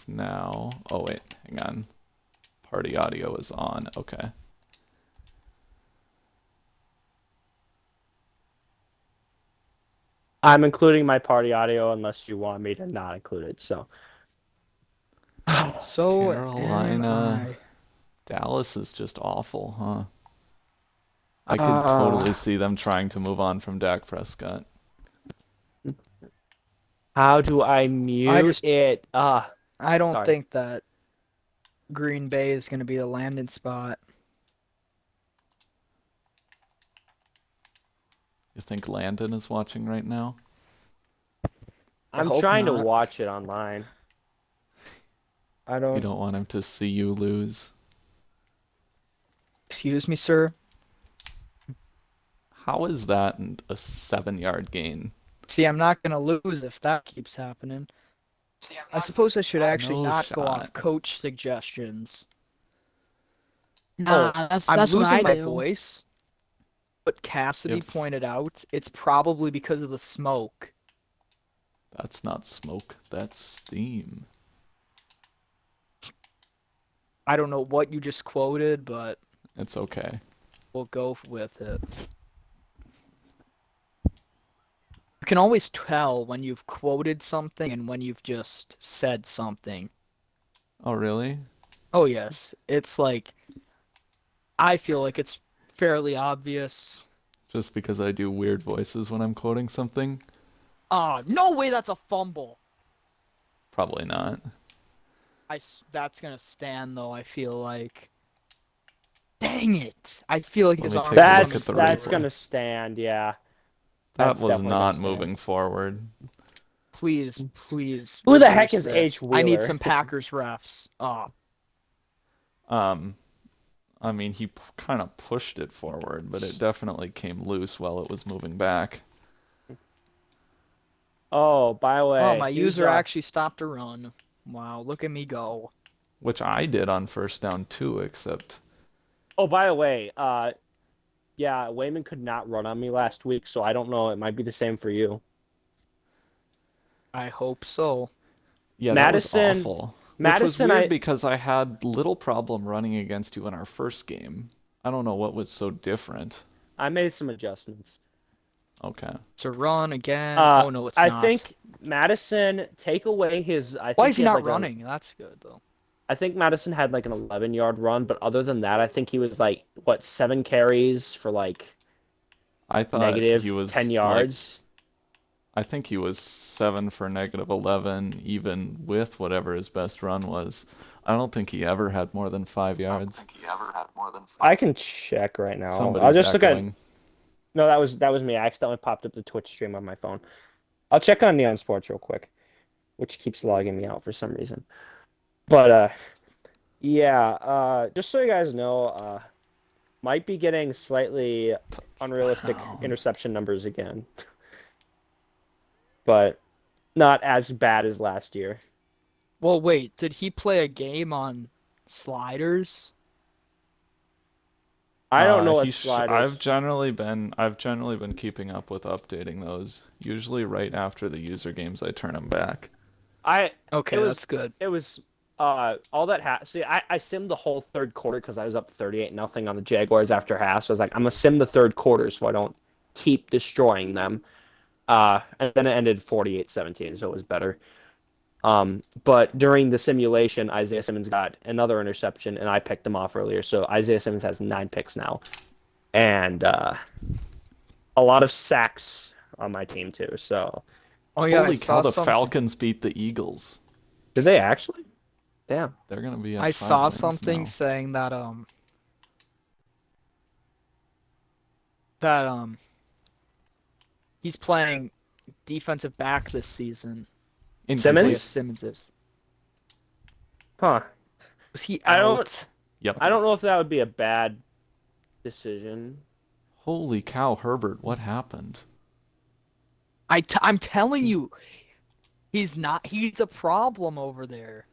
now. Oh wait, hang on. Party audio is on. Okay. I'm including my party audio unless you want me to not include it. So, So am Carolina. I. Dallas is just awful, huh? I could totally uh, see them trying to move on from Dak Prescott. how do I I mute just it? I don't Sorry. think that Green Bay is going to be the landing spot. You think Landon is watching right now? I I'm hope trying to not. watch it online. I You don't. don't want him to see you lose. Excuse me, sir. How is that a 7-yard gain? See, I'm not going to lose if that keeps happening. I suppose I should actually No not go shot. off coach suggestions. Nah, Oh, that's I'm that's what losing I my do. voice, but Cassidy If pointed out it's probably because of the smoke. that's not smoke, that's steam. I don't know what you just quoted, but It's okay. we'll go with it. You can always tell when you've quoted something and when you've just said something. Oh, really? Oh, yes. It's like, I feel like it's fairly obvious. Just because I do weird voices when I'm quoting something? Ah, no way that's a fumble. Probably not. That's gonna stand though, I feel like. Dang it. I feel like Let his me arm take a is look coming at the That's replay. forward. gonna stand. Yeah, That that's was definitely gonna not stand. moving forward. Please, please Who the heck reverse is H this. I need Wheeler? some Packers refs. Oh, Um, I mean, he kind of pushed it forward, but it definitely came loose while it was moving back. Oh, by the oh, way, my he's user actually stopped a run. Wow, look at me go. Which I did on first down too, except Oh, by the way, yeah, Wayman could not run on me last week, so I don't know. It might be the same for you. I hope so. yeah, that was Madison, awful. Which was Madison, weird I because I had little problem running against you in our first game. I don't know what was so different. I made some adjustments. Okay. It's a run again. Uh, Oh no, it's I not. think Madison take away his. I Why think is he he had not like a. running? That's good though. I think Madison had like an 11-yard run, but other than that, I think he was like what 7 carries for like I thought he negative ten was like, yards. I think he was 7 for negative 11, even with whatever his best run was. I don't think he ever had more than 5 yards. I can check right now. I'll Somebody's just look at. echoing. No, that was me. I accidentally popped up the Twitch stream on my phone. I'll check on Neon Sports real quick, which keeps logging me out for some reason. But yeah, just so you guys know, might be getting slightly unrealistic Down. interception numbers again, but not as bad as last year. Well, wait, did he play a game on sliders? I don't know what He sliders. I've generally been keeping up with updating those. Usually right after the user games, I turn them back. I it Okay, was that's good. it was all that see I simmed the whole third quarter because I was up 38-0 on the Jaguars after half. So I was like, I'm gonna sim the third quarter so I don't keep destroying them. And then it ended 48-17, so it was better. But during the simulation, Isaiah Simmons got another interception, and I picked him off earlier. So Isaiah Simmons has 9 picks now, and a lot of sacks on my team too. So Oh yeah, I Holy cow, saw the something. Falcons beat the Eagles. did they actually? Damn. They're gonna be at I 5 saw wins something now. saying that he's playing defensive back this season. Isaiah Incomplete. Simmons? Simmons is. Huh. Was he I don't. out? Yep. I don't know if that would be a bad decision. Holy cow, Herbert, what happened? I'm telling you, he's not. He's a problem over there.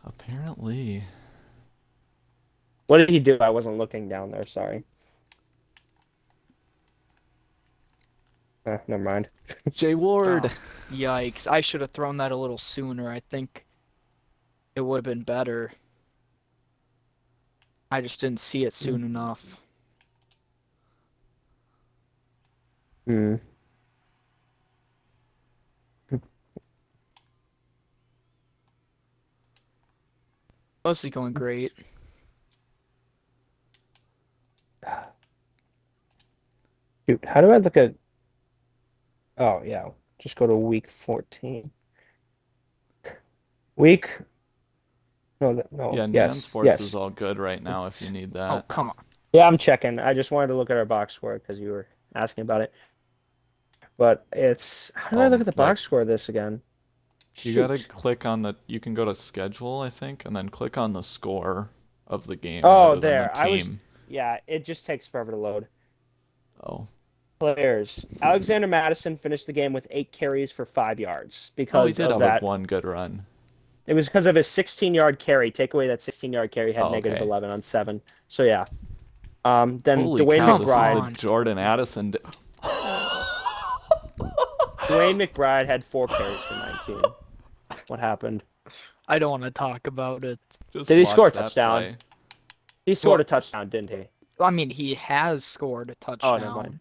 Apparently. What did he do? I wasn't looking down there. Sorry. Never mind. Jay Ward. Oh, yikes! I should have thrown that a little sooner. I think it would have been better. I just didn't see it soon enough. Hmm. Mostly going great. Shoot, how do I look at? Oh yeah, just go to week 14. Week. No, no. Yeah, Nan Yes, Sports is yes. all good right now if you need Oh, that. come on. Yeah, I'm checking. I just wanted to look at our box score because you were asking about it. But it's how do I look at the Like box score of this again? you gotta Shoot. click on the. You can go to schedule, I think, and then click on the score of the game Oh, rather than the there. I was. team. Yeah, it just takes forever to load. Oh, Players. Alexander Madison finished the game with 8 carries for 5 yards oh, he because did of have a that. one good run. It was because of his 16-yard carry. Take away that 16-yard carry, had Oh, negative okay. 11 on 7. So yeah. Then Holy Dwayne cow! Come This is the McBride. on. Jordan Addison. Dwayne McBride had 4 carries for 19. What happened? I don't want to talk about it. Just Did he score a watch that touchdown? play. He scored Well, a touchdown, didn't he? I mean, he has scored a Oh, never mind. touchdown.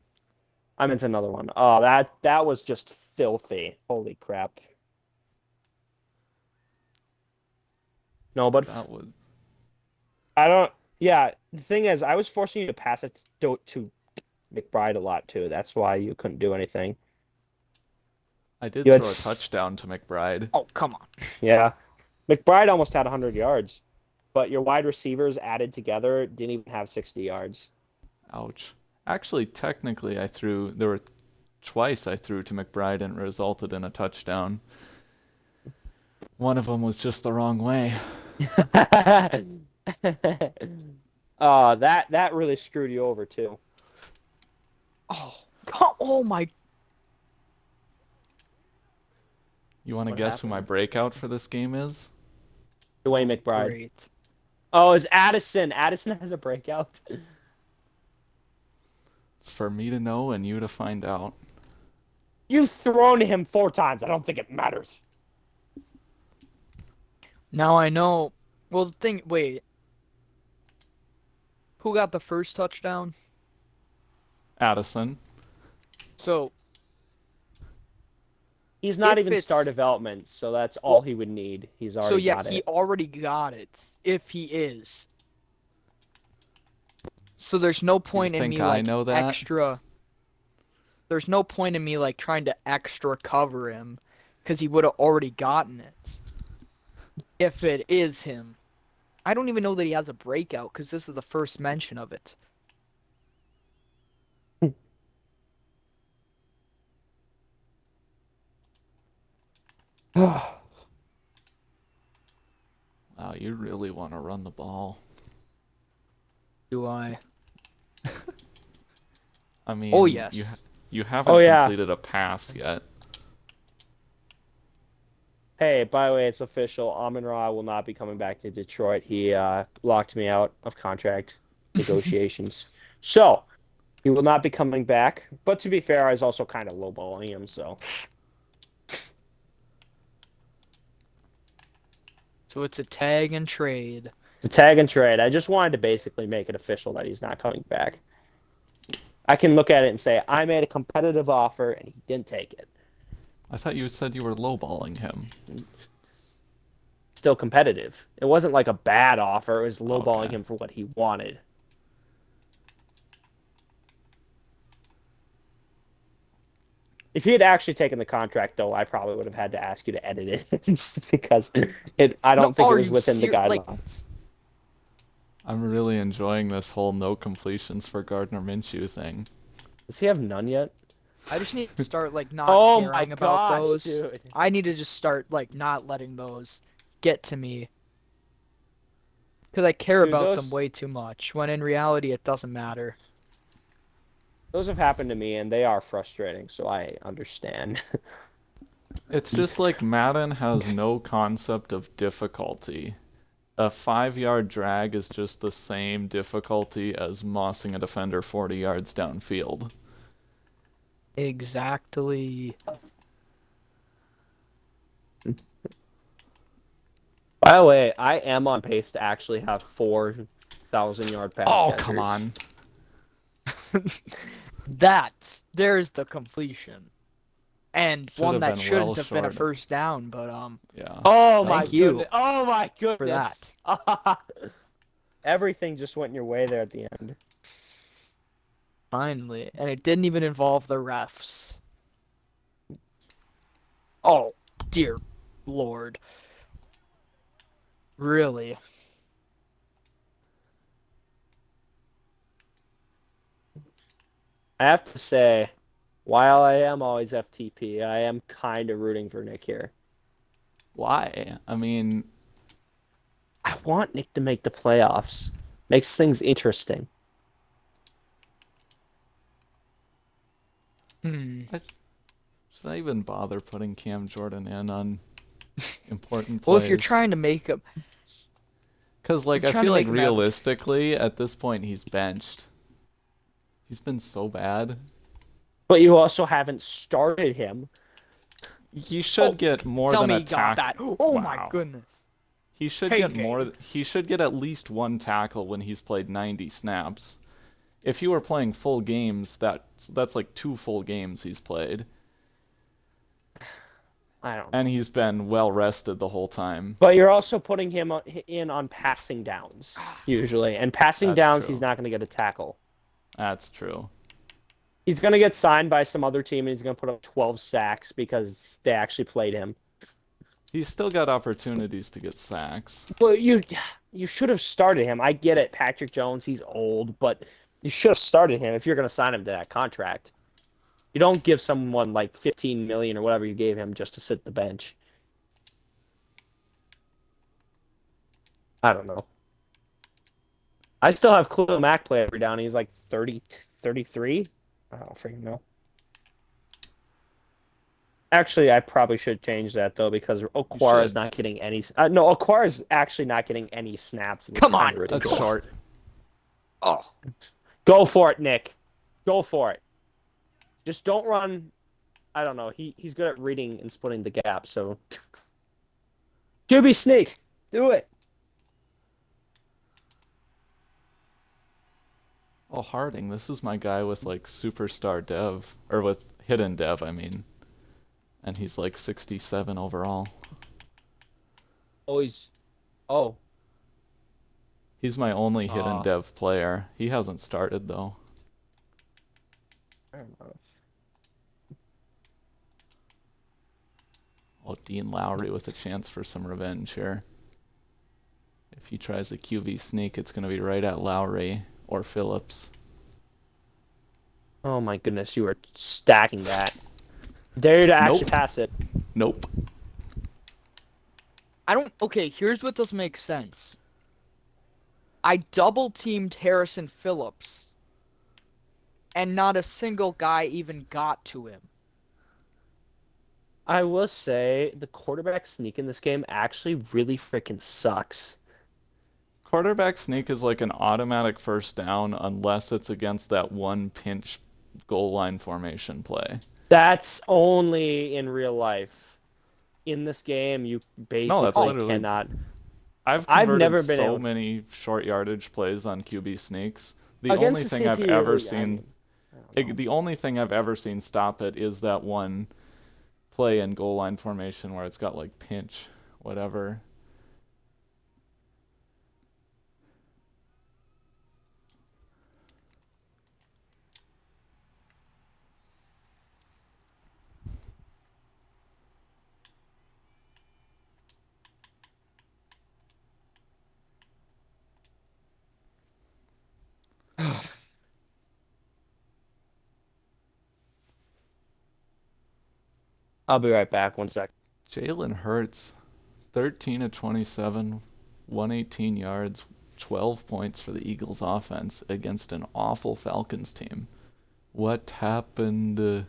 I meant another one. Oh, that was just filthy. Holy crap. No, but That was. I don't. Yeah, the thing is, I was forcing you to pass it to McBride a lot too. That's why you couldn't do anything. I did You had, throw a touchdown to McBride. Oh, come on. yeah. McBride almost had 100 yards, but your wide receivers added together didn't even have 60 yards. Ouch. Actually, technically, I threw. There were twice I threw to McBride and it resulted in a touchdown. One of them was just the wrong way. That really screwed you over too. Oh my. You want to What guess who my happened? breakout for this game is? Dwayne McBride. Great. Oh, it's Addison. Addison has a breakout. It's for me to know and you to find out. You've thrown him 4 times. I don't think it matters. Now I know. Well, the thing. Wait. Who got the first touchdown? Addison. So, He's not if even it's. star development, so that's all he would need. He's So, already yeah, got he it. already got it. If he is. So, there's no point in think me, I like, know that? extra. There's no point in me, like, trying to extra cover him. Because he would have already gotten it. If it is him. I don't even know that he has a breakout because this is the first mention of it. Wow, you really want to run the ball. Do I? I mean, Oh, yes. you haven't Oh, yeah. completed a pass yet. Hey, by the way, it's official. Amon Ra will not be coming back to Detroit. He locked me out of contract negotiations. So, he will not be coming back. But to be fair, I was also kind of lowballing him, so. So it's a tag and trade. The tag and trade. I just wanted to basically make it official that he's not coming back. I can look at it and say, I made a competitive offer and he didn't take it. I thought you said you were lowballing him. Still competitive. It wasn't like a bad offer. It was lowballing Okay. him for what he wanted. If he had actually taken the contract, though, I probably would have had to ask you to edit it because I don't think it are was you within the like, guidelines. I'm really enjoying this whole no completions for Gardner Minshew thing. Does he have none yet? I just need to start like not Oh my caring about gosh, those. dude. I need to just start like not letting those get to me. Because I care Dude, about them those way too much, when in reality it doesn't matter. those have happened to me and they are frustrating, so I understand. It's just like Madden has no concept of difficulty. A 5-yard drag is just the same difficulty as mossing a defender 40 yards downfield. Exactly. By the way, I am on pace to actually have 4,000-yard pass Oh, catchers. come on. There's the completion. And Should one have that been shouldn't well have been a short. first down, but Yeah. Oh my Thank you goodness! Oh my for goodness! that. Everything just went your way there at the end. Finally. And it didn't even involve the refs. Oh, dear Lord. Really? I have to say, while I am always FTP, I am kind of rooting for Nick here. Why? I mean, I want Nick to make the playoffs. Makes things interesting. should I even bother putting Cam Jordan in on important Well, if you're plays? trying to make him, Because, like, you're I trying to feel like make him have, realistically, at this point, he's benched. He's been so bad. But you also haven't started him. He should get more tell than me a he got tackle. that. Oh my Wow. goodness. He should Hey, get hey. more. He should get at least one tackle when he's played 90 snaps. If you were playing full games, that's like 2 full games he's played, I don't know. and he's been well rested the whole time. But you're also putting him in on passing downs, usually. And passing That's downs, true. he's not going to get a tackle. That's true. He's going to get signed by some other team, and he's going to put up 12 sacks because they actually played him. He's still got opportunities to get sacks. Well, you should have started him. I get it, Patrick Jones, he's old, but you should have started him if you're going to sign him to that contract. You don't give someone like 15 million or whatever you gave him just to sit the bench. I don't know. I still have Khalil Mack play every down. He's like 30, 33. I don't freaking know. Actually, I probably should change that though because Okwara is should. not getting any. No, Okwara is actually not getting any snaps. And it's Come on, kinda That's ridiculous. short. Oh, Go for it, Nick. Go for it. Just don't run. I don't know. He's good at reading and splitting the gap. So, QB sneak, do it. Oh, Harding, this is my guy with like superstar dev, or with hidden dev, I mean. And he's like 67 overall. Always. Oh, He's my only hidden Ah. dev player. He hasn't started though. I don't know. Oh, Dean Lowry with a chance for some revenge here. If he tries a QB sneak, it's going to be right at Lowry or Phillips. Oh my goodness, you are stacking that. Dare you to actually Nope. pass it. Nope. okay, here's what doesn't make sense. I double teamed Harrison Phillips, and not a single guy even got to him. I will say the quarterback sneak in this game actually really freaking sucks. Quarterback sneak is like an automatic first down unless it's against that one pinch goal line formation play. That's only in real life. In this game, you basically literally- cannot. I've I've converted never been so able- many short yardage plays on QB sneaks. The Against only the thing I've CPU, ever I seen, mean, I don't know. the only thing I've ever seen stop it is that one play in goal line formation where it's got like pinch, whatever. I'll be right back. 1 sec. Jalen Hurts, 13 of 27, 118 yards, 12 points for the Eagles offense against an awful Falcons team. What happened?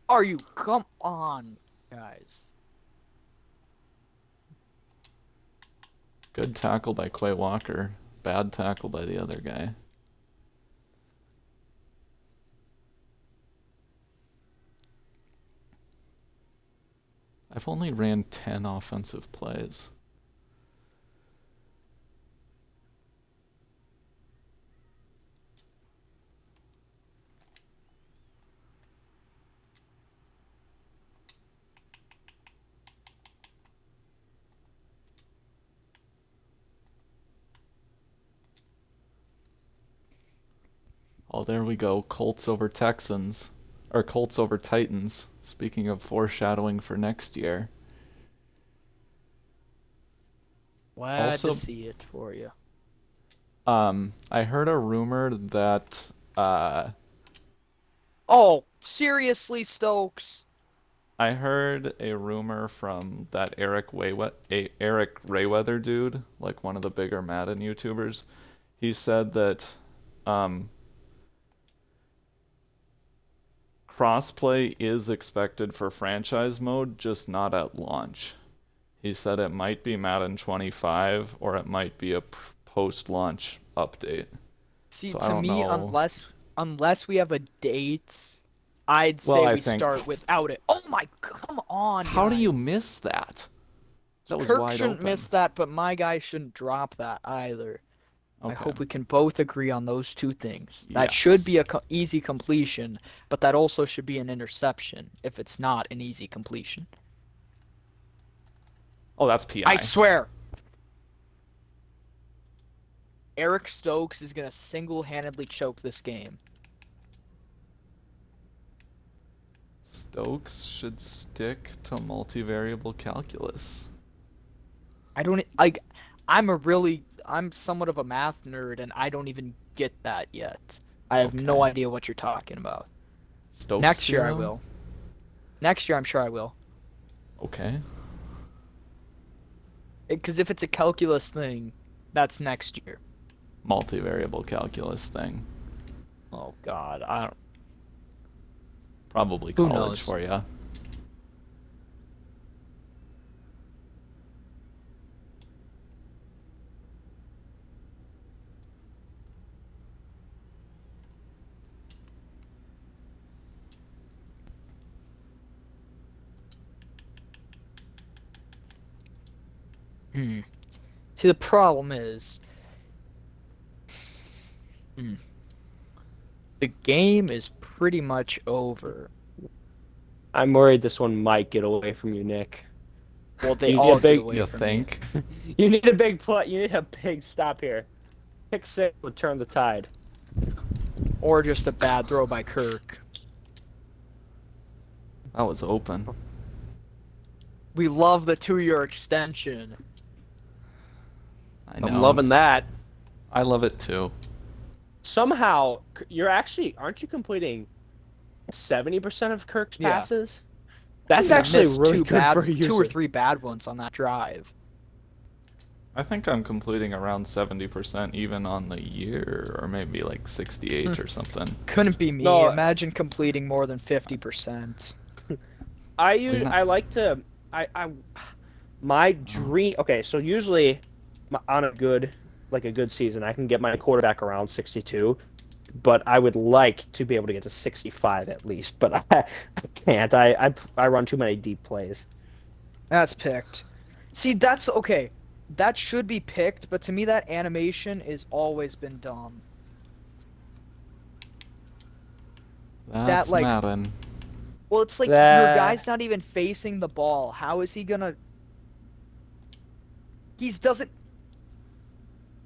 Are you? Come on, guys. Good tackle by Quay Walker. Bad tackle by the other guy. I've only ran 10 offensive plays. Oh, there we go. Colts over Texans. Or Colts over Titans. Speaking of foreshadowing for next year. Glad Also, to see it for you. I heard a rumor that Oh, seriously, Stokes? I heard a rumor from that Eric Rayweather dude, like one of the bigger Madden YouTubers. He said that um, crossplay is expected for franchise mode, just not at launch. He said it might be Madden 25 or it might be a post-launch update. See, So I to don't me, know. unless we have a date, I'd Well, say I we think. start without it. Oh my, come on, How do you guys. miss that? That was Kirk wide shouldn't open. miss that, but my guy shouldn't drop that either. I Okay. hope we can both agree on those two things. That should be Yes. a easy completion, but that also should be an interception if it's not an easy completion. Oh, that's PI. I swear. Eric Stokes is going to single-handedly choke this game. Stokes should stick to multivariable calculus. I don't I'm somewhat of a math nerd and I don't even get that yet. I have no Okay. idea what you're talking about. Stokes Next year I theorem? will. Next year I'm sure I will. Okay. Because if it's a calculus thing, that's next year. Multivariable calculus thing. Oh God, I don't. Probably Who college knows? for ya. Hmm. See, the problem is, the game is pretty much over. I'm worried this one might get away from you, Nick. Well, they You need all a get big- away You from think? You need a big play. You need a big stop here. Pick six would turn the tide. me. Or just a bad throw by Kirk. That was open. We love the 2-year extension. I know. I'm loving that. I love it too. Somehow, aren't you completing 70% of Kirk's Yeah. passes? That's We actually missed really good for a user. 2 or 3 bad ones on that drive. I think I'm completing around 70% even on the year, or maybe like 68 or something. Couldn't be me. No. Imagine completing more than 50%. My dream. Okay, so usually on a good season, I can get my quarterback around 62, but I would like to be able to get to 65 at least, but I can't. I run too many deep plays. That's picked. See, that's okay. That should be picked, but to me that animation has always been dumb. That's like- Madden. Well, it's like That- your guy's not even facing the ball. How is he gonna? He doesn't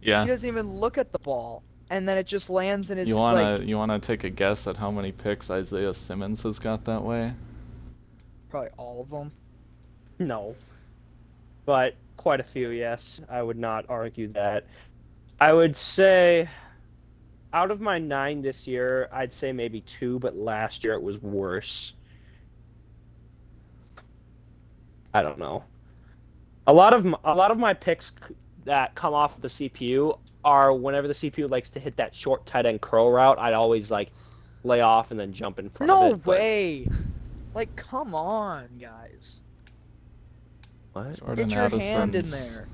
Yeah. even look at the ball, and then it just lands in his You wanna take a guess at how many picks Isaiah Simmons has got that way? probably all of them. No, but quite a few. Yes, I would not argue that. I would say, out of my 9 this year, I'd say maybe 2, but last year it was worse. I don't know. A lot of my picks that come off of the CPU are whenever the CPU likes to hit that short tight end curl route. I'd always like lay off and then jump in front of No it. but- way! Like, come on, guys. What? Jordan Get your hand in Addison's there.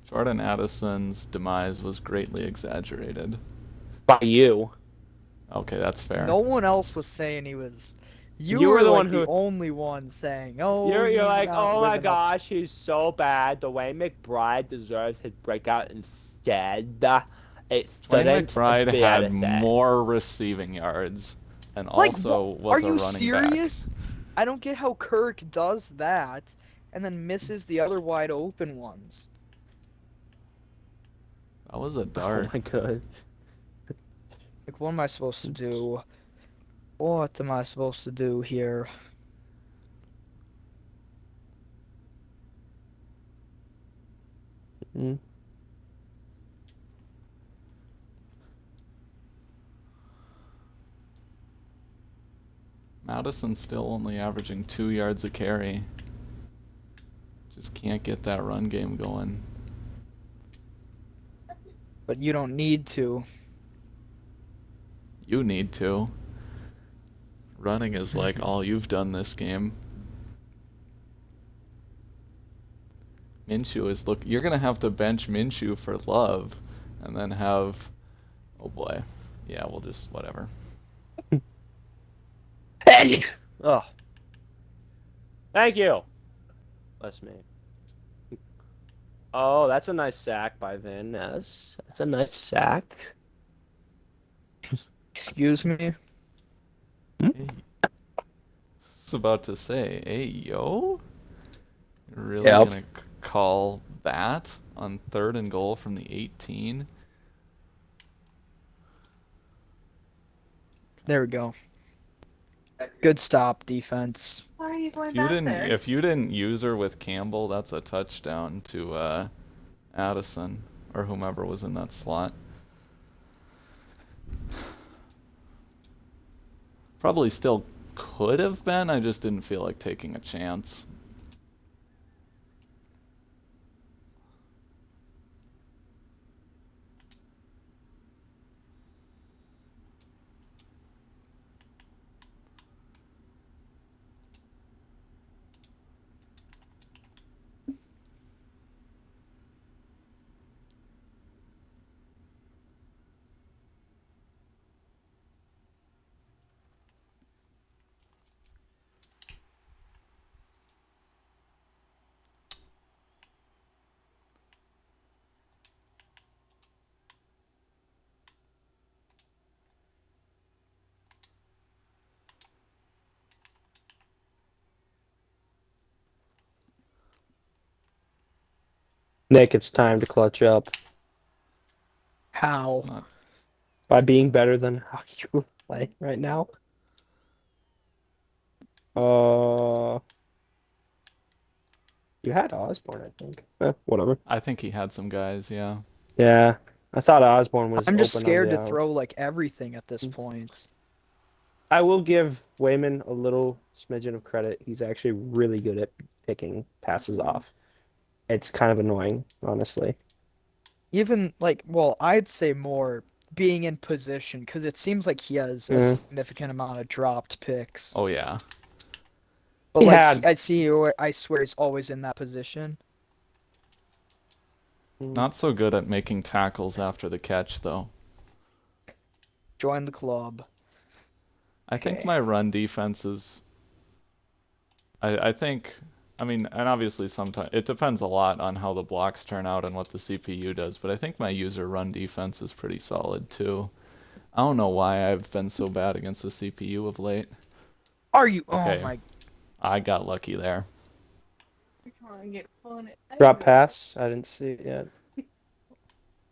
Jordan Addison's demise was greatly exaggerated. By you. Okay, that's fair. No one else was saying he was You You were were the like one the who only one saying, "Oh, you're he's like, not oh my living up." gosh, he's so bad. Dwayne McBride deserves his breakout instead. It Dwayne shouldn't McBride be had a say. more receiving yards and Like, what? also Are was a you running back. serious? I don't get how Kirk does that and then misses the other wide open ones. That was a Oh dart. my god. Like, what am I supposed to do? What am I supposed to do here? Mm. Madison's still only averaging 2 yards a carry. Just can't get that run game going. But you don't need to. You need to. Running is like all you've done this game. Minshew is you're gonna have to bench Minshew for Love and then have oh boy. Yeah, we'll just whatever. Oh, thank you. That's me. Oh, that's a nice sack by Van Ness. That's a nice sack. Excuse me? Hey, I was about to say, hey yo, you're really Yep. gonna call that on 3rd and goal from the 18? There we go. Good stop, defense. Why are you going If you back didn't there? if you didn't use her with Campbell, that's a touchdown to Addison or whomever was in that slot. Probably still could have been. I just didn't feel like taking a chance. Nick, it's time to clutch up How? Not by being better than how you play right now. Uh, you had Osborne, I think. Whatever. I think he had some guys, yeah. Yeah, I thought Osborne was I'm just open on scared the to out. throw like everything at this point. I will give Wayman a little smidgen of credit. He's actually really good at picking passes off. It's kind of annoying, honestly. Even like, well, I'd say more being in position because it seems like he has a Mm. significant amount of dropped picks. Oh yeah. But He like, had. I swear he's always in that position. Not so good at making tackles after the catch though. Join the club. I think Okay. my run defense is I think I mean, and obviously sometimes it depends a lot on how the blocks turn out and what the CPU does, but I think my user run defense is pretty solid too. I don't know why I've been so bad against the CPU of late. Are you? Okay. Oh my. I got lucky there. You're trying to get fun at Drop everything. pass. I didn't see it yet.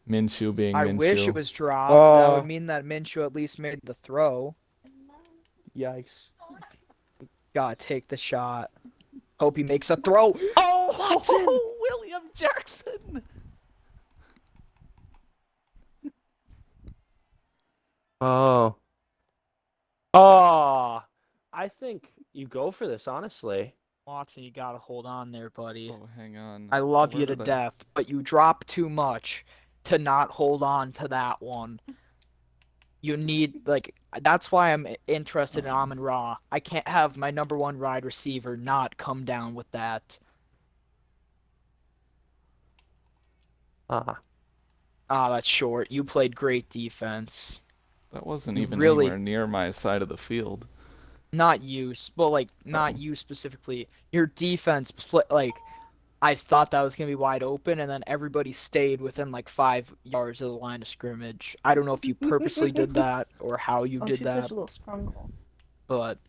Minshew being I wish it Minshew. was dropped. That would Oh, mean that Minshew at least made the throw. yikes. Gotta take the shot. Hope he makes a throw. Watson! Oh, William Jackson! Oh. Oh. I think you go for this, honestly. Watson, you gotta hold on there, buddy. Oh, hang on. I love Where you to did I- death, but you drop too much to not hold on to that one. You need, like, that's why I'm interested in Amon Ra. I can't have my number one wide receiver not come down with that. Ah. Ah, that's short. You played great defense. That wasn't You even really, anywhere near my side of the field. Not you, but like not you specifically. Your defense, like I thought that was gonna be wide open, and then everybody stayed within like 5 yards of the line of scrimmage. I don't know if you purposely did that or how you Oh, did she's such that, a little sprungle. but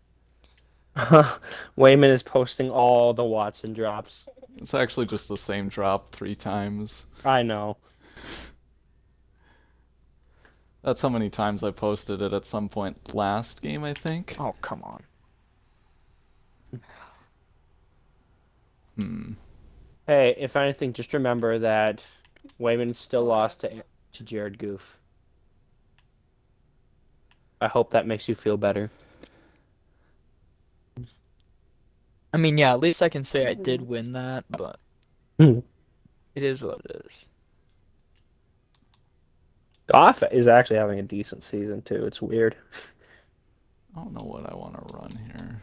Wayman is posting all the Watson drops. It's actually just the same drop 3 times. I know. That's how many times I posted it at some point last game, I think. oh come on. Hey, if anything, just remember that Wayman still lost to Jared Goof. I hope that makes you feel better. I mean, yeah, at least I can say I did win that, but Hmm. it is what it is. Goff is actually having a decent season too. It's weird. I don't know what I want to run here.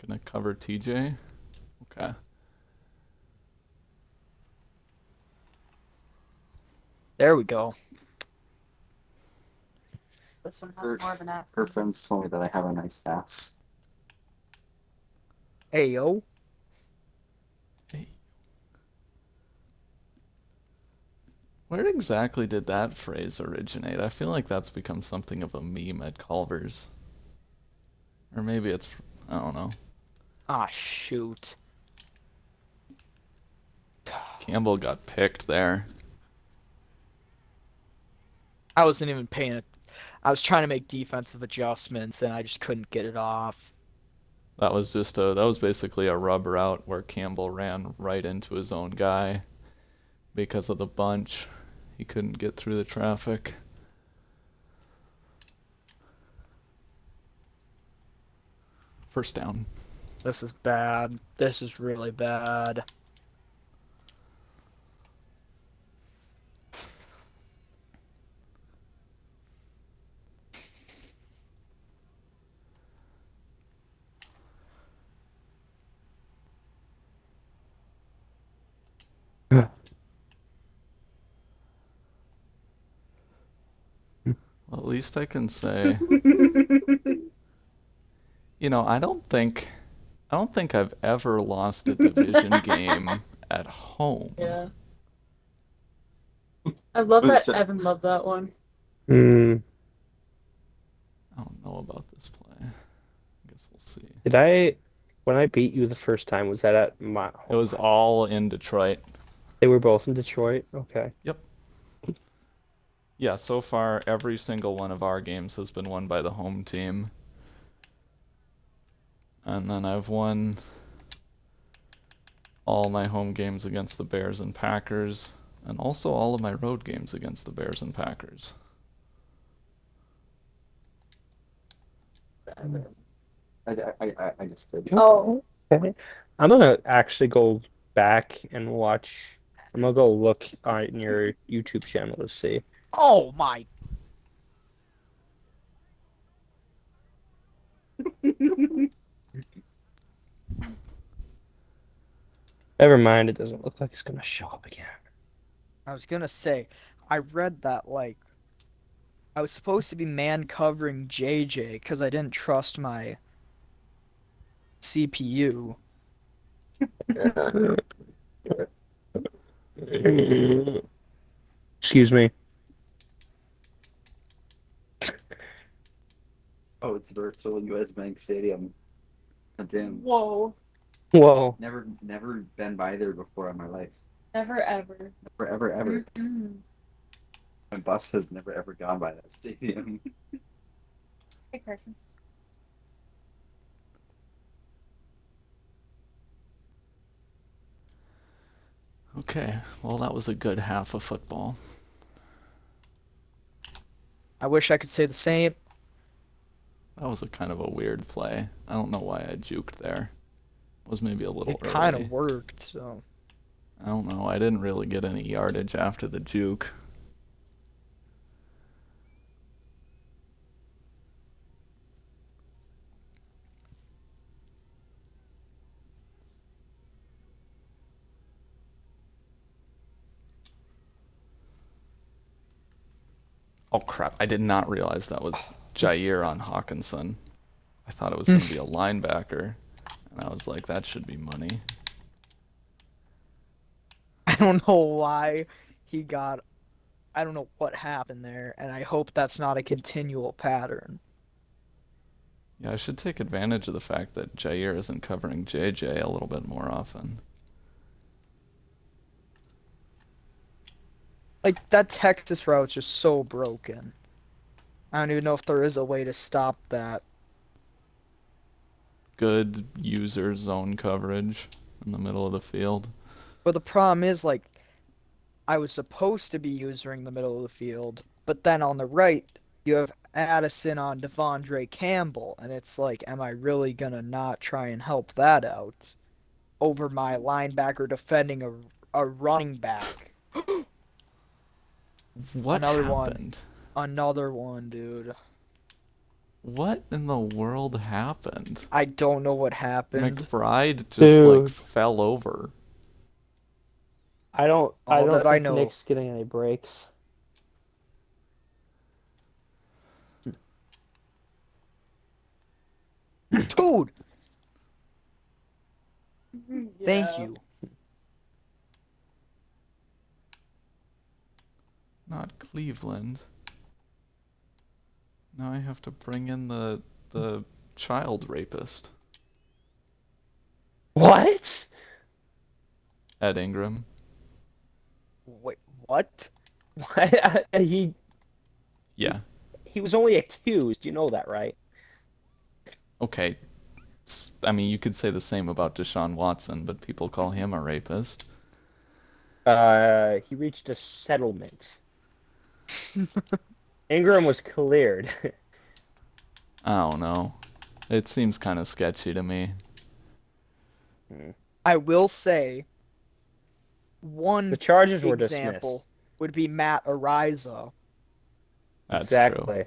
Gonna cover TJ? Okay. There we go. This one Her- has more of an accent. Her friends told me that I have a nice ass. Hey yo. Where exactly did that phrase originate? I feel like that's become something of a meme at Culver's. Or maybe it's, I don't know. Ah shoot. Campbell got picked there. I wasn't even paying it. I was trying to make defensive adjustments and I just couldn't get it off. That was basically a rub route where Campbell ran right into his own guy because of the bunch. He couldn't get through the traffic. First down. This is bad. This is really bad. Well, at least I can say, I don't think I've ever lost a division game at home. Yeah. I love that Evan loved that one. Hmm. I don't know about this play. I guess we'll see. When I beat you the first time, was that at my It was all in Detroit. They were both in Detroit? Okay. Yep. Yeah, so far every single one of our games has been won by the home team. And then I've won all my home games against the Bears and Packers, and also all of my road games against the Bears and Packers. I just did. Oh. Okay. I'm gonna actually go back and watch. I'm gonna go look on your YouTube channel to see. Oh my. Never mind, it doesn't look like it's gonna show up again. I was gonna say, I read that like I was supposed to be man covering JJ because I didn't trust my CPU. Excuse me. Oh, it's virtual U.S. Bank Stadium. Damn. Whoa. Whoa. Never been by there before in my life. Never ever. Never, ever. Mm-mm. My bus has never ever gone by that stadium. Hey, Carson. Okay, well, that was a good half of football. I wish I could say the same. That was a kind of a weird play. I don't know why I juked there. It was maybe a little It kind early. of worked, so. I don't know. I didn't really get any yardage after the juke. Oh crap! I did not realize that was Jair on Hawkinson. I thought it was going to be a linebacker, and I was like, that should be money. I don't know why he got. I don't know what happened there, and I hope that's not a continual pattern. Yeah, I should take advantage of the fact that Jair isn't covering JJ a little bit more often. Like, that Texas route's just so broken. I don't even know if there is a way to stop that. Good user zone coverage in the middle of the field. But the problem is, like, I was supposed to be using the middle of the field, but then on the right, you have Addison on Devondre Campbell, and it's like, am I really gonna not try and help that out over my linebacker defending a running back? What Another happened? Another one, dude. What in the world happened? I don't know what happened. McBride just like Dude. fell over. I don't All that I think know. Nick's getting any breaks. Dude, thank Yeah. you. Not Cleveland. Now I have to bring in the child rapist, What? Ed Ingram. Wait, what? What? Yeah. He was only accused. You know that, right? Okay. I mean, you could say the same about Deshaun Watson, but people call him a rapist. He reached a settlement. Ingram was cleared. I don't know. It seems kind of sketchy to me. I will say one The charges were example dismissed. would be Matt Ariza, That's true. Exactly.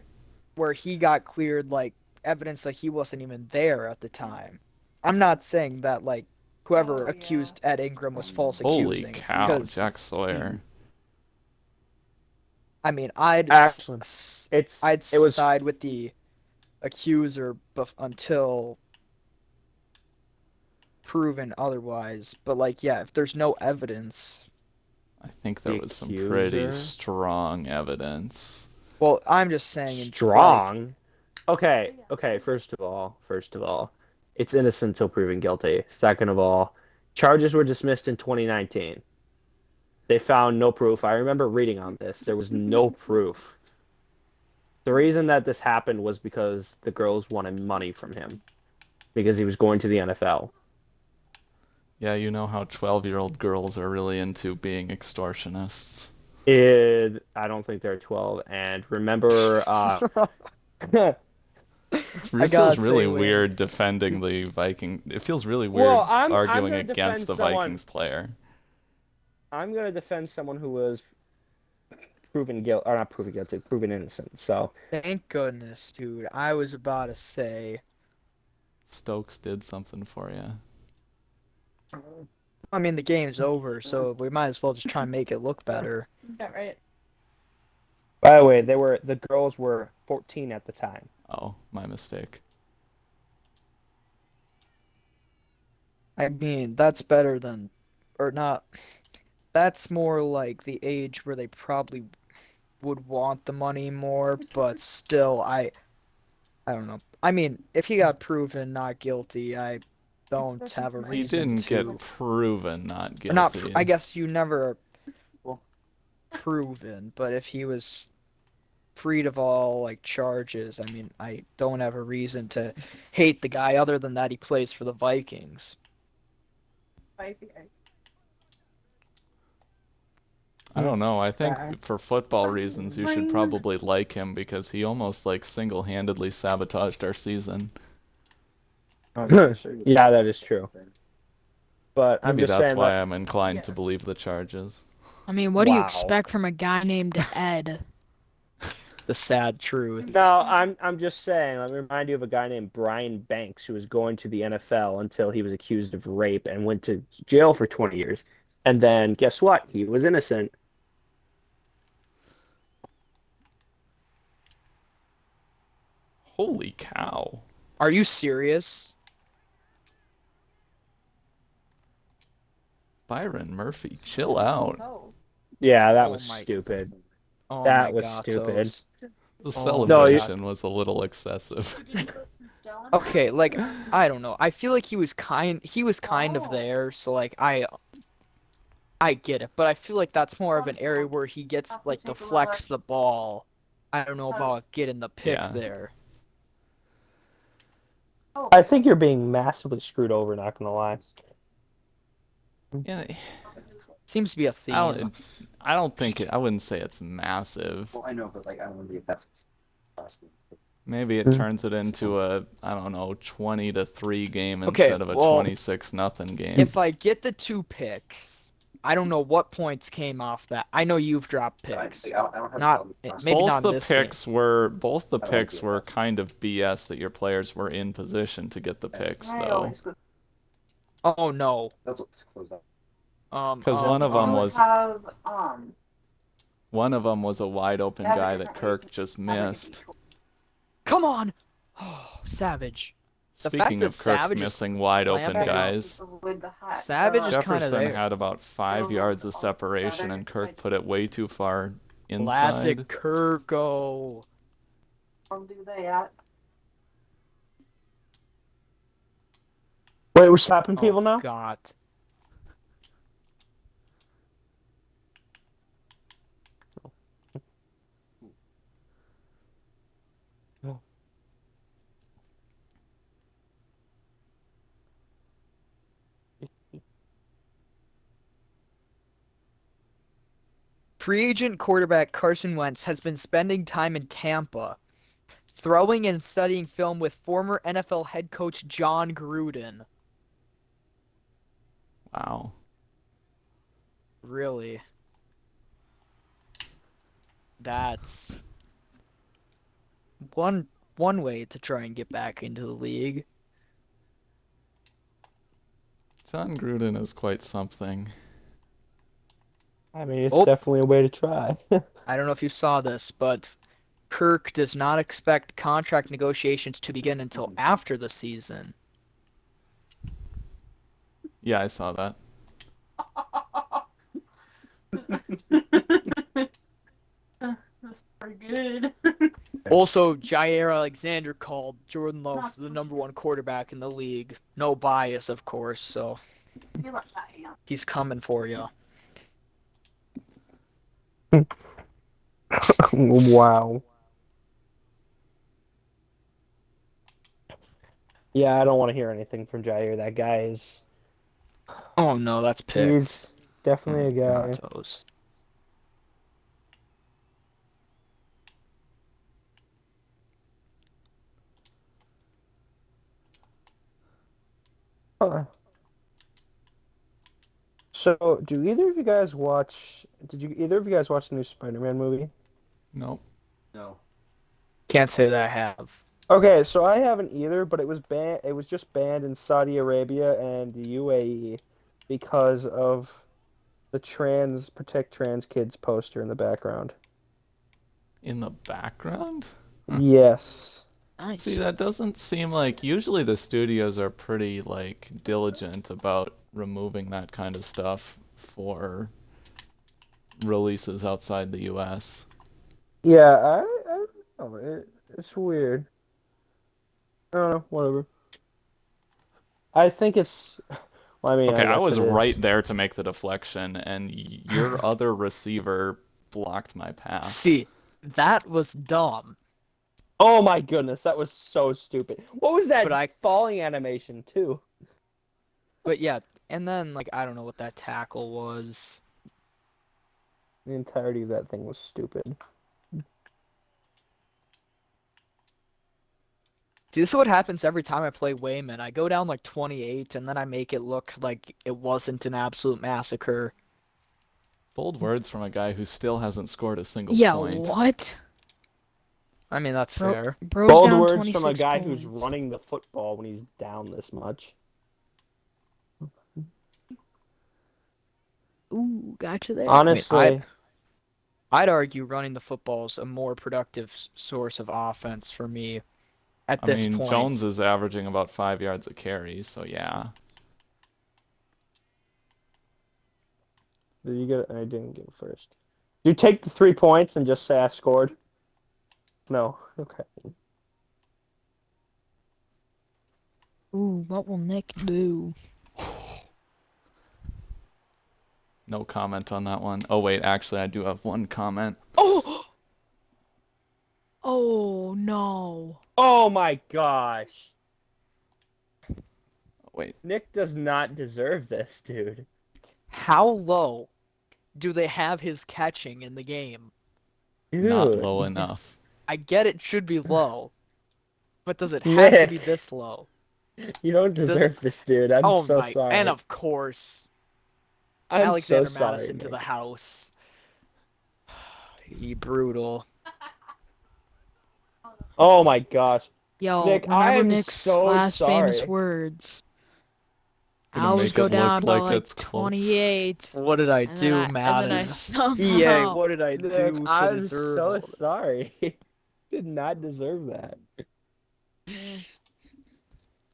where he got cleared, like, evidence that he wasn't even there at the time. I'm not saying that, like, whoever Oh, yeah. accused Ed Ingram was false Holy accusing. cow, because, Jack Sawyer. I mean, I'd Actually, I'd it was side with the accuser until proven otherwise. But, like, yeah, if there's no evidence, I think there The was some pretty accuser? strong evidence. well, I'm just saying, like, strong. Okay, first of all, it's innocent until proven guilty. Second of all, charges were dismissed in 2019. They found no proof. I remember reading on this. There was no proof. The reason that this happened was because the girls wanted money from him because he was going to the NFL. Yeah, you know how 12-year-old girls are really into being extortionists. I don't think they're 12. And remember, It I feels gotta really say, Wayne. weird defending the Viking. It feels really weird Well, I'm arguing gonna against defend the someone- Vikings player. I'm going to defend someone who was proven guilty, or not proven guilty, proven innocent. So, thank goodness, dude. I was about to say, Stokes did something for you. I mean, the game's over, so we might as well just try and make it look better. Yeah, right. by the way, the girls were 14 at the time. Oh, my mistake. I mean, that's better than, or not. That's more like the age where they probably would want the money more, but still, I don't know. I mean, if he got proven not guilty, I don't have a He reason didn't to. get proven not Or not. guilty. I guess you never proven, but if he was freed of all like charges, I mean, I don't have a reason to hate the guy other than that he plays for the Vikings. I don't know. I think Back. for football reasons, you should probably like him because he almost like single-handedly sabotaged our season. Yeah, that is true. But I'm Maybe just that's saying, why like, I'm inclined to believe the charges. I mean, what do you Wow. expect from a guy named Ed? The sad truth. no, I'm just saying. Let me remind you of a guy named Brian Banks who was going to the NFL until he was accused of rape and went to jail for 20 years. And then guess what? He was innocent. Holy cow. Are you serious? Byron Murphy, chill out. Oh. Yeah, that Oh was my- stupid. Oh That my was gatos. stupid. The Oh No, you- celebration was a little excessive. Okay, like I don't know. I feel like he was kind of Oh. there, so like I get it, but I feel like that's more of an area where he gets Have to like take a deflects look. the ball. I don't know about Post. getting the pick Yeah. there. I think you're being massively screwed over, not gonna lie. Yeah, Seems to be a I theme. don't think I wouldn't say it's massive. Well, I know, but like I don't believe that's possible. Maybe it turns it into a, I don't know, 20-3 game Okay, instead of a well, 26-0 game. If I get the 2 picks, I don't know what points came off that. I know you've dropped picks. I don't have a Not problem with maybe both not in the this game. picks were both the I don't picks think were that's- kind of BS that your players were in position to get the picks though. Oh no. That's what's closed up. Because one of them was Have, one of them was a wide open They have a guy that different Kirk way just have like a missed. control. Come on. Oh, Savage. The fact Speaking that of Kirk Savage is missing wide open clamping- guys, With the hat. Savage is kinda Jefferson there. had about 5 yards of separation and Kirk put it way too far inside. Classic Kirk go. Do they at? Wait, we're stopping people Oh, now? God. Free agent quarterback Carson Wentz has been spending time in Tampa, throwing and studying film with former NFL head coach John Gruden. Wow. Really? That's one way to try and get back into the league. John Gruden is quite something. I mean, it's Oh. definitely a way to try. I don't know if you saw this, but Kirk does not expect contract negotiations to begin until after the season. Yeah, I saw that. That's pretty good. Also, Jair Alexander called Jordan Love the #1 quarterback in the league. No bias, of course, so You like that, yeah. he's coming for you. Wow. Yeah, I don't want to hear anything from Jair. That guy is. Oh no, that's picked. He's definitely a guy. Gatos. Huh. So, do either of you guys watch? Did you either of you guys watch the new Spider-Man movie? Nope. No. Can't say that I have. Okay, so I haven't either, but it was banned. It was just banned in Saudi Arabia and the UAE because of the Protect Trans Kids poster in the background. In the background? Huh. Yes. Nice. See, that doesn't seem like usually the studios are pretty like diligent about removing that kind of stuff for releases outside the US. Yeah, I don't know. It's weird. I don't know. Whatever. I think it's. Well, I mean, Okay, I guess was it is. right there to make the deflection, and your other receiver blocked my path. See, that was dumb. Oh my goodness, that was so stupid. What was that But falling animation too? But yeah, and then like I don't know what that tackle was. The entirety of that thing was stupid. See, this is what happens every time I play Wayman. I go down like 28, and then I make it look like it wasn't an absolute massacre. Bold words from a guy who still hasn't scored a single Yeah, point. what? I mean, that's Bro, fair. bro's Bold down words 26 from a guy points. who's running the football when he's down this much. Ooh, gotcha there. Honestly, I'd argue running the football is a more productive source of offense for me. at I this mean, point. Jones is averaging about 5 yards a carry, so yeah. Did you get? I didn't get it first. You take the 3 points and just say I scored. No. Okay. Ooh, what will Nick do? No comment on that one. Oh wait, actually I do have one comment. Oh! Oh no. Oh my gosh. Wait, Nick does not deserve this, dude. How low do they have his catching in the game? not Dude. low enough. I get it should be low, but does it have to be Nick. this low? You don't Does deserve this, dude. I'm Oh so my, sorry. and of course, I'm Alexander so sorry, Madison to Nick. the house. He brutal. Oh my gosh. Yo, Nick, I whenever am Nick's so last famous sorry. words, I Gonna always make go it down look by like like it's close. 28, What did I and do, then I Madden? EA, somehow. what did I Nick, do to I'm deserve so all this? sorry. Did not deserve that. Eh,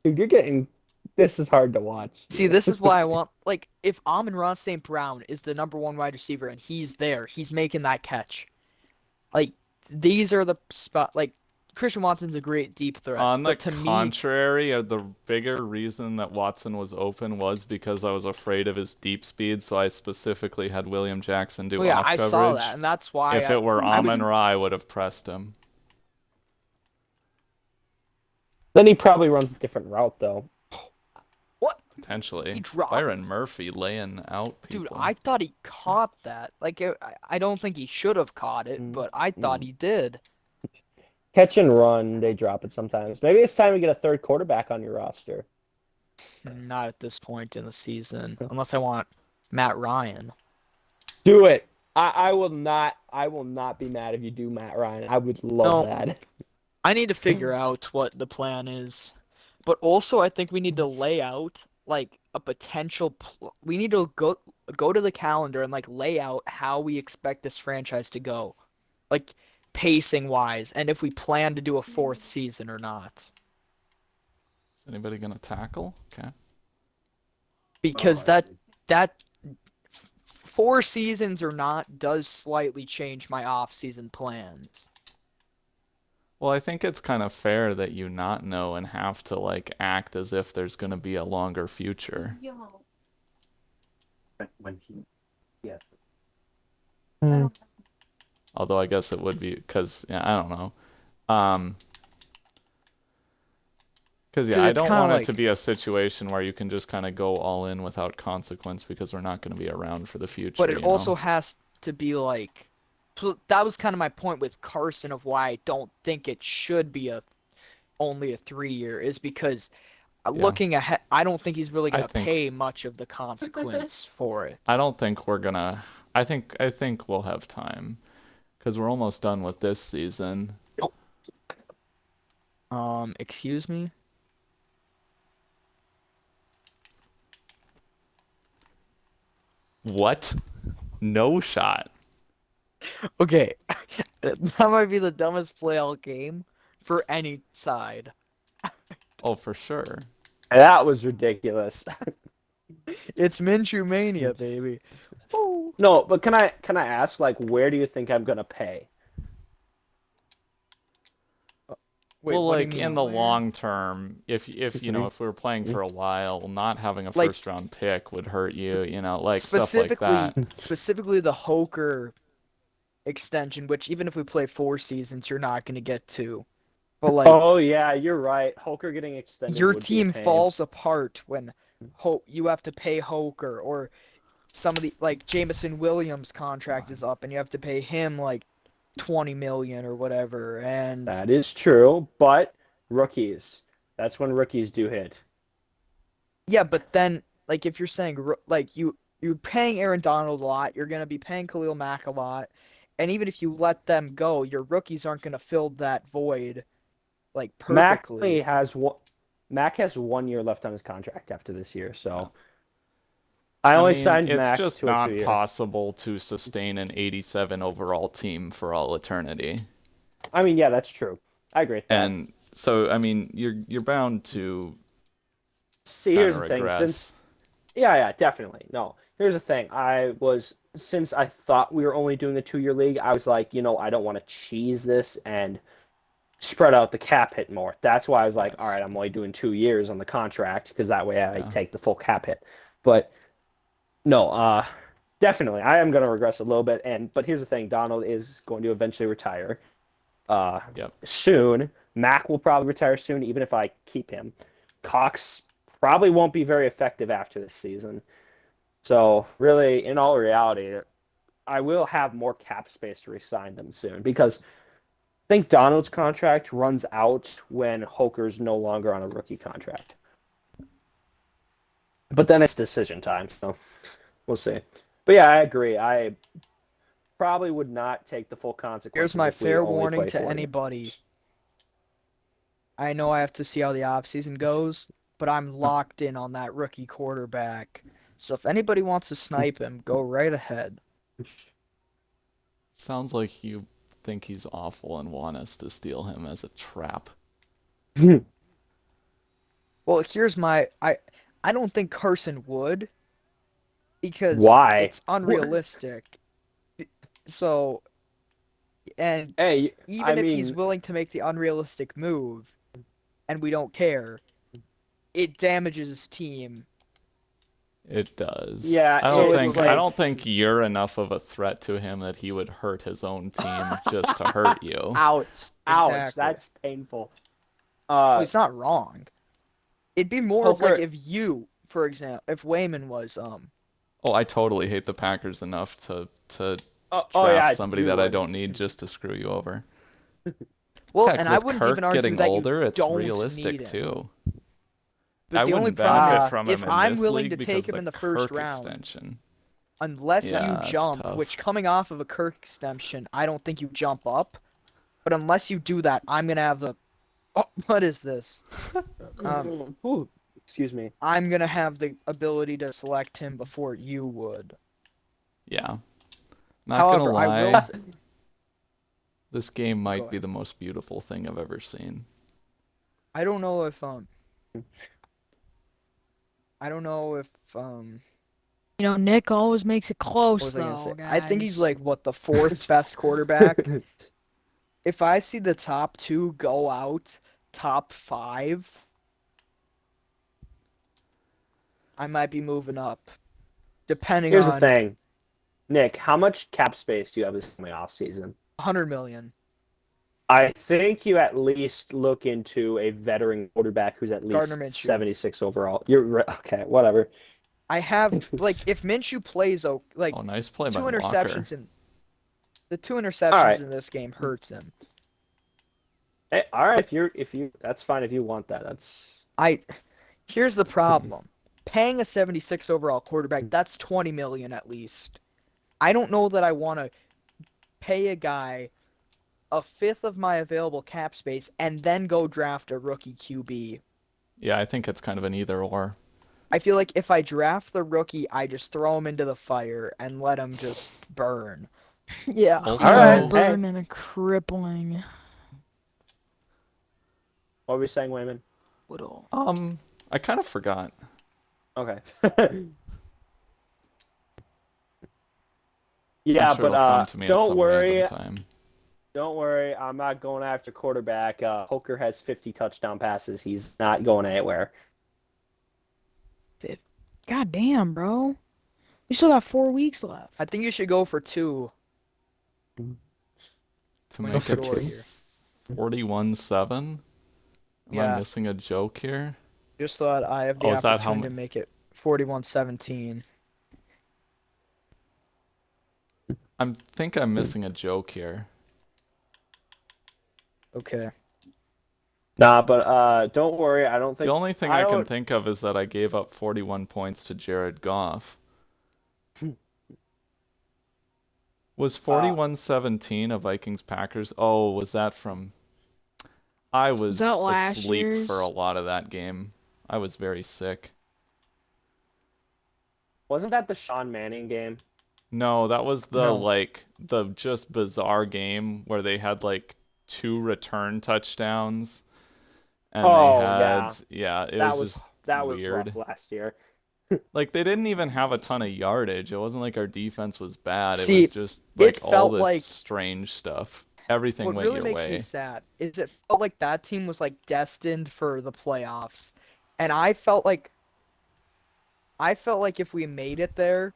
Dude, you're getting. This is hard to watch. See, dude. this is why I want, like, if Amon-Ra St. Brown is the #1 wide receiver and he's there, he's making that catch. Like, these are the spot, like, Christian Watson's a great deep threat, On the but to me, contrary, the bigger reason that Watson was open was because I was afraid of his deep speed, so I specifically had William Jackson do well, yeah, off I coverage. saw that, and that's why If it were I was, Amon-Ra, I would have pressed him. Then he probably runs a different route, though. what? Potentially. He dropped Byron it. Murphy laying out people. Dude, I thought he caught that. Like, I don't think he should have caught it, but I thought he did. Catch and run, they drop it sometimes. Maybe it's time to get a third quarterback on your roster. Not at this point in the season, unless I want Matt Ryan. Do it. I will not. I will not be mad if you do Matt Ryan. I would love No. that. I need to figure out what the plan is. But also, I think we need to lay out like a potential. We need to go to the calendar and like lay out how we expect this franchise to go, like pacing wise, and if we plan to do a 4th season or not. Is anybody gonna tackle? Okay. Because Oh, I that 4 seasons or not does slightly change my off-season plans. Well, I think it's kind of fair that you not know and have to like act as if there's gonna be a longer future. Yo, when he, yeah, I don't Although I guess it would be because I don't know. Because Dude, I it's don't kinda want it like- to be a situation where you can just kind of go all in without consequence because we're not going to be around for the future. But it you also know? has to be like, so that was kind of my point with Carson of why I don't think it should be only a 3-year is because looking ahead, I don't think he's really I gonna think- pay much of the consequence for it. I don't think we're gonna. I think we'll have time because we're almost done with this season. Excuse me. What? No shot. Okay, that might be the dumbest play all game for any side. Oh, for sure. That was ridiculous. It's Minshew mania, baby. No, but can I ask, like, where do you think I'm gonna pay? Wait, Well, what do you like in mean? the Where? long term, if you know if we were playing for a while, not having a Like- first round pick would hurt you. You know, like stuff like specifically, that. specifically the Hoker extension, which even if we play 4 seasons, you're not going to get to. But like Oh yeah, you're right. Hoker getting extended. your would be a team pain. falls apart when you have to pay Hoker, or some of the like Jameson Williams contract is up and you have to pay him like 20 million or whatever. And That is true, but rookies. That's when rookies do hit. yeah, but then like if you're saying like you're paying Aaron Donald a lot, you're gonna be paying Khalil Mack a lot, and even if you let them go, your rookies aren't gonna fill that void like Mac perfectly. Mac has 1 year left on his contract after this year, so I only mean, signed it's Mac just to a not 2-year. possible to sustain an 87 overall team for all eternity. I mean, yeah, that's true. I agree with that. And So I mean, you're bound to See, kind here's of the thing. regress. Yeah, definitely. No, here's the thing. Since I thought we were only doing the 2-year league, I was like, I don't want to cheese this and spread out the cap hit more. That's why I was like, Yes. all right, I'm only doing 2 years on the contract because that way I Yeah. take the full cap hit. But no, definitely, I am going to regress a little bit. But here's the thing: Donald is going to eventually retire. Yep. Soon. Mac will probably retire soon, even if I keep him. Cox probably won't be very effective after this season. So really, in all reality, I will have more cap space to resign them soon because I think Donald's contract runs out when Hoker's no longer on a rookie contract. But then it's decision time, so we'll see. But yeah, I agree. I probably would not take the full consequences Here's my if we fair only warning play to 40 anybody. games. I know I have to see how the offseason goes, but I'm locked in on that rookie quarterback. So if anybody wants to snipe him, go right ahead. Sounds like you think he's awful and want us to steal him as a trap. Well, here's my I don't think Carson would because Why? it's unrealistic. So, and Hey, even I if he's mean, willing to make the unrealistic move and we don't care, it damages his team. It does. Yeah, I so don't it's think like- I don't think you're enough of a threat to him that he would hurt his own team just to hurt you. ouch, Exactly. that's painful. Well, he's not wrong. It'd be more of like Poker- if you, for example, if Wayman was Oh, I totally hate the Packers enough to draft yeah, somebody you that I would. don't need just to screw you over. well, Heck, and I with wouldn't Kirk even argue getting that older, you it's don't realistic need him. too. But I the only wouldn't problem benefit is from if him in I'm this willing league to because take him in the first Kirk round, extension. unless Yeah, you it's jump, tough. which coming off of a Kirk extension, I don't think you jump up. But unless you do that, I'm gonna have the. Oh, what is this? Ooh, excuse me. I'm gonna have the ability to select him before you would. Yeah. Not However, gonna I lie, will. this game might Go be the most beautiful thing I've ever seen. I don't know if I don't know if Nick always makes it What close was I gonna though, say? guys. I think he's like what the fourth best quarterback. If I see the top two go out, top five, I might be moving up. Depending Here's the on thing, Nick. How much cap space do you have this coming off season? 100 million. I think you at least look into a veteran quarterback who's at least Gardner Minshew. 76 overall. You're right. Okay, whatever. I have like if Minshew plays like Oh, nice play two by Walker. interceptions in the two interceptions Alright. in this game hurts him. Hey, all right, if you that's fine if you want that. Here's the problem. Paying a 76 overall quarterback, that's 20 million at least. I don't know that I want to pay a guy a fifth of my available cap space and then go draft a rookie QB. Yeah, I think it's kind of an either or. I feel like if I draft the rookie, I just throw him into the fire and let him just burn. Yeah. Also- Alright, Burn and a crippling. What were we saying, Wayman? Little. I kind of forgot. Okay. I'm Yeah, sure it'll come to but me at don't some worry. random time. Don't worry. I'm not going after quarterback. Hooker has 50 touchdown passes. He's not going anywhere. God damn, bro. We still got 4 weeks left. I think you should go for 2. To When make you're it short here. 41-7? Am Yeah. I missing a joke here? Just so that I have the Oh, is that how opportunity to mu- make it 41-17. I think I'm missing a joke here. Okay. Nah, but don't worry. I don't think The only thing I I can don't- think of is that I gave up 41 points to Jared Goff. Was 41-17 a Vikings Packers? Oh, was that from... I was that last asleep year's? for a lot of that game. I was very sick. wasn't that the Sean Manning game? No, that was the No. the just bizarre game where they had 2 return touchdowns and they Oh, had it that was was just that was weird. rough last year. Like they didn't even have a ton of yardage. It wasn't like our defense was bad. It was See, just it like all felt the like strange stuff. Everything what went really your makes me way. sad is it felt like that team was like destined for the playoffs. And I felt like if we made it there,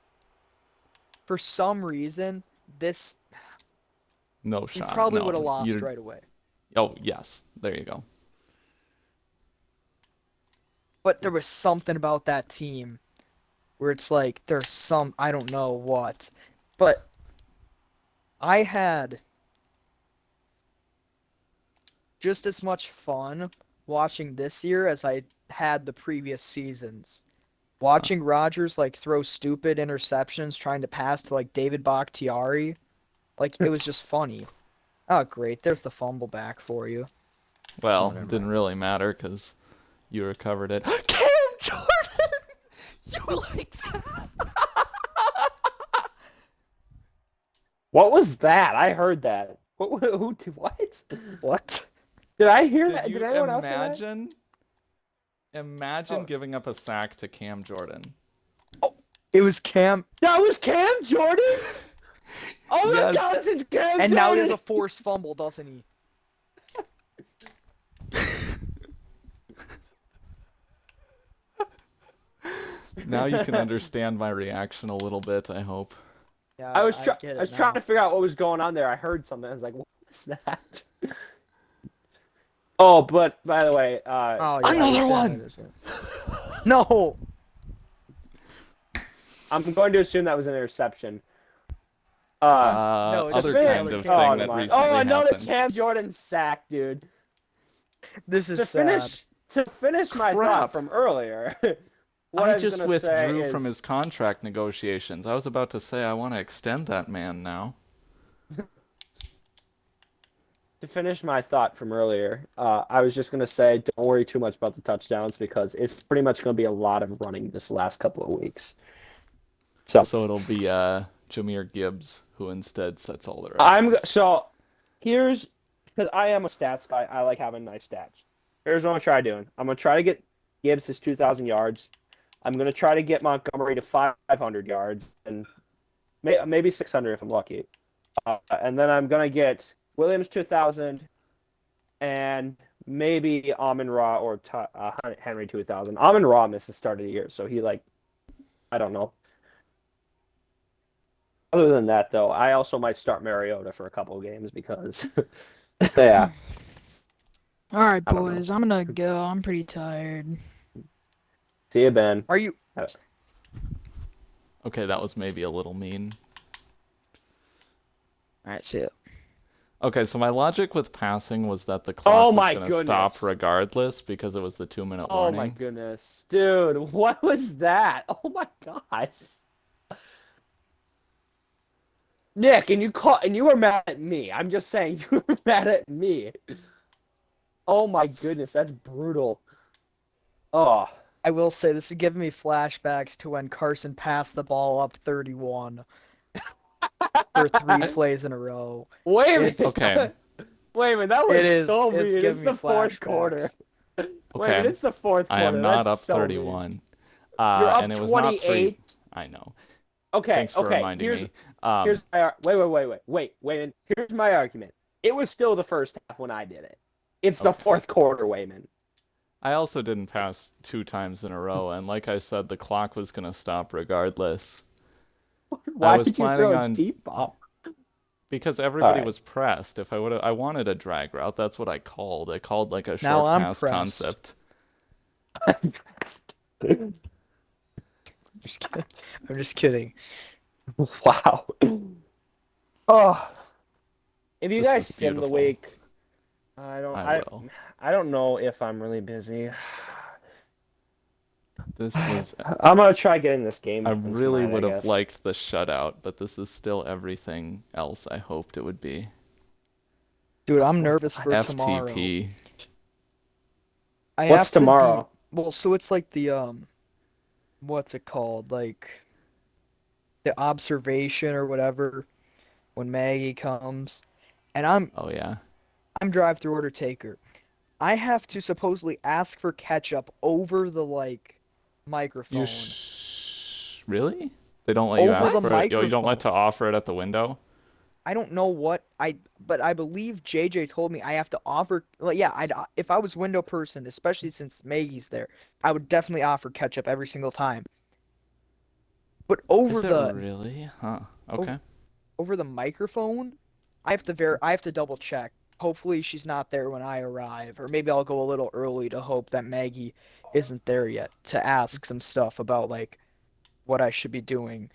for some reason, this No we shot. probably No. would have lost You right away. Oh, yes. There you go. But there was something about that team where it's like there's some I don't know what. But I had just as much fun watching this year as I had the previous seasons. Watching Rodgers like throw stupid interceptions trying to pass to like David Bakhtiari, like it was just funny. Oh great, there's the fumble back for you. Well, never didn't mind. really matter because you recovered it. Cam Jordan! You like that? What was that? I heard that. What? What? Did I hear Did that? you Did anyone else hear that? imagine Oh. giving up a sack to Cam Jordan? It was Cam, That was Cam Jordan? Oh my Yes. gosh, it's Cam and Jordan! now he has a forced fumble, doesn't he? Now you can understand my reaction a little bit, I hope. Yeah, I was get it trying now. to figure out what was going on there. I heard something. I was like, what was that? Oh, but by the way, Oh, yeah, Another you said one! that as well. No. I'm going to assume that was an interception. No, it's Other just kind another of Cam thing Jordan that sack. recently another happened. Cam Jordan sack, dude. This is To sad. finish my Crap. thought from earlier. What I was just gonna say withdrew from is- his contract negotiations. I was about to say I want to extend that man now. To finish my thought from earlier, I was just gonna say, don't worry too much about the touchdowns because it's pretty much gonna be a lot of running this last couple of weeks. So So it'll be Jameer Gibbs who instead sets all the I'm records. so here's because I am a stats guy. I like having nice stats. Here's what I'm gonna try doing. I'm gonna try to get Gibbs his 2,000 yards. I'm gonna try to get Montgomery to 500 yards and maybe 600 if I'm lucky. And then I'm gonna get Williams 2,000 and maybe Amon Ra or Henry 2,000. Amon Ra missed the start of the year, so he I don't know. Other than that, though, I also might start Mariota for a couple of games because, yeah. All right, I don't know. boys, I'm gonna go. I'm pretty tired. See you, Ben. Are you? Okay, that was maybe a little mean. All right, see ya. Okay, so my logic with passing was that the clock was my going to stop goodness. regardless because it was the 2-minute Oh warning. my goodness, dude! What was that? Oh my gosh, Nick, and you were mad at me. I'm just saying you were mad at me. Oh my goodness, that's brutal. Oh, I will say this is giving me flashbacks to when Carson passed the ball up 31 for 3 plays in a row. wait a minute. It's- Okay. Wait a minute, that was It is. so It's mean. It's giving the me fourth flashbacks. quarter. Wait a Okay. minute, it's the fourth quarter. I am not That's up so mean. 31. You're up and it was not 28. I know. Okay, Thanks for okay. reminding me. Here's my wait. Here's my argument. It was still the first half when I did it. It's the Okay. fourth quarter, Wayman. I also didn't pass 2 times in a row, and like I said, the clock was going to stop regardless. Why was did you planning throw a on- deep ball? Because everybody Alright. was pressed. If I wanted a drag route, that's what I called. I called like a short Now I'm pass pressed. concept. I'm just kidding. Wow. Oh. If you This guys was sim the beautiful. week, I will. I don't know if I'm really busy. This was. I'm gonna try getting this game. I tonight, really would have guess. liked the shutout, but this is still everything else I hoped it would be. Dude, I'm nervous for tomorrow. FTP. I What's have to be- tomorrow? well, so it's like the what's it called? Like the observation or whatever when Maggie comes. And I'm Oh yeah. drive-through order taker. I have to supposedly ask for ketchup over the microphone. Really? They don't let you Over ask the for it. You don't let microphone. to offer it at the window. I don't know but I believe JJ told me I have to offer. Well, yeah, if I was window person, especially since Maggie's there, I would definitely offer ketchup every single time. But Is it really? Huh. over, Okay. over the microphone, I have to double check. Hopefully she's not there when I arrive, or maybe I'll go a little early to hope that Maggie isn't there yet to ask some stuff about what I should be doing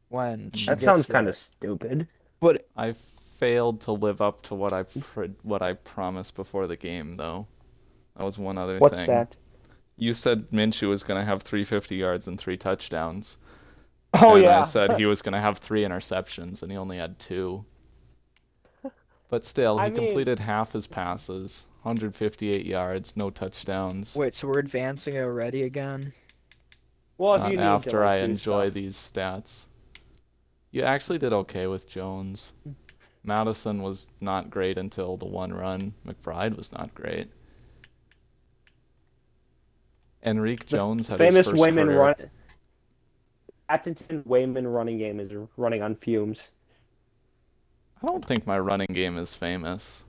when she That Mm. gets sounds kind there. of stupid. But I failed to live up to what I promised before the game, though. That was one other What's thing. that? You said Minshew was going to have 350 yards and 3 touchdowns. Oh And I yeah. said he was going to have 3 interceptions, and he only had 2. But still, I he mean, completed half his passes, 158 yards, no touchdowns. wait, so we're advancing already again? well, if Not you need to after I do enjoy stuff. these stats. You actually did okay with Jones. Madison was not great until the one run. McBride was not great. Enrique The Jones had his famous first Wayman career. Atherton Wayman running game is running on fumes. I don't think my running game is famous.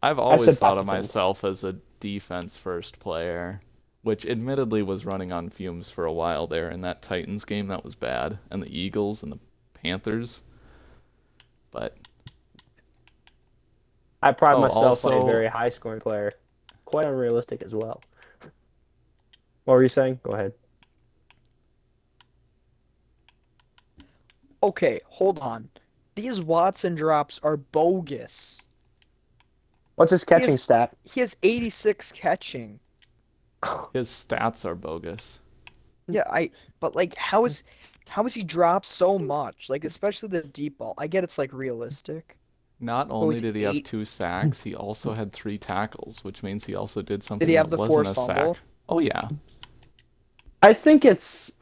I've I always said thought of Atherton. myself as a defense first player, which admittedly was running on fumes for a while there in that Titans game that was bad, and the Eagles and the Panthers. But I pride myself on a also very high scoring player. Quite unrealistic as well. What were you saying? Go ahead. Okay, hold on. These Watson drops are bogus. What's his catching stat? He has 86 catching. his stats are bogus. Yeah, but how is he dropped so much? Especially the deep ball. I get it's realistic. Not But only with did he have 8, 2 sacks, he also had 3 tackles, which means he also did did something he have that the wasn't a forced sack. fumble? Oh yeah. I think it's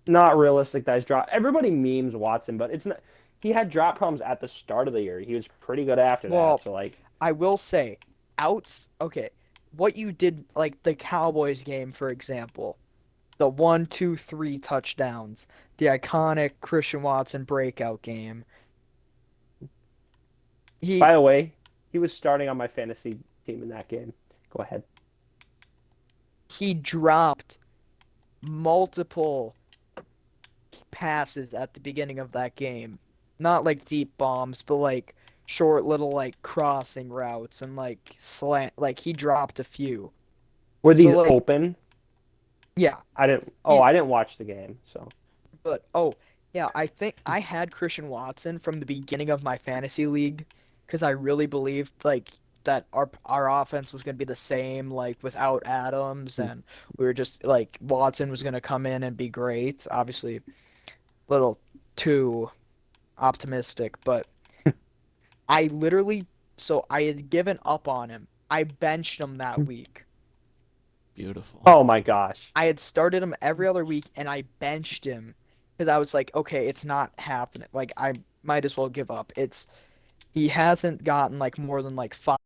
not realistic that he's dropped. Everybody memes Watson, but it's not. He had drop problems at the start of the year. He was pretty good after Well, that. So I will say, okay, what you did the Cowboys game, for example, the 1, 2, 3 touchdowns, the iconic Christian Watson breakout game. by the way, he was starting on my fantasy team in that game. Go ahead. He dropped multiple passes at the beginning of that game. Not deep bombs, but short little crossing routes and slant. He dropped a few. Were these So open? yeah, I didn't. Oh, I didn't watch the game. So but yeah, I think I had Christian Watson from the beginning of my fantasy league because I really believed that our offense was going to be the same without Adams, and we were just Watson was going to come in and be great. Obviously, a little too optimistic, but I had given up on him. I benched him that week. Beautiful. oh my gosh. I had started him every other week, and I benched him because I was like, okay, it's not happening. I might as well give up. He hasn't gotten more than 5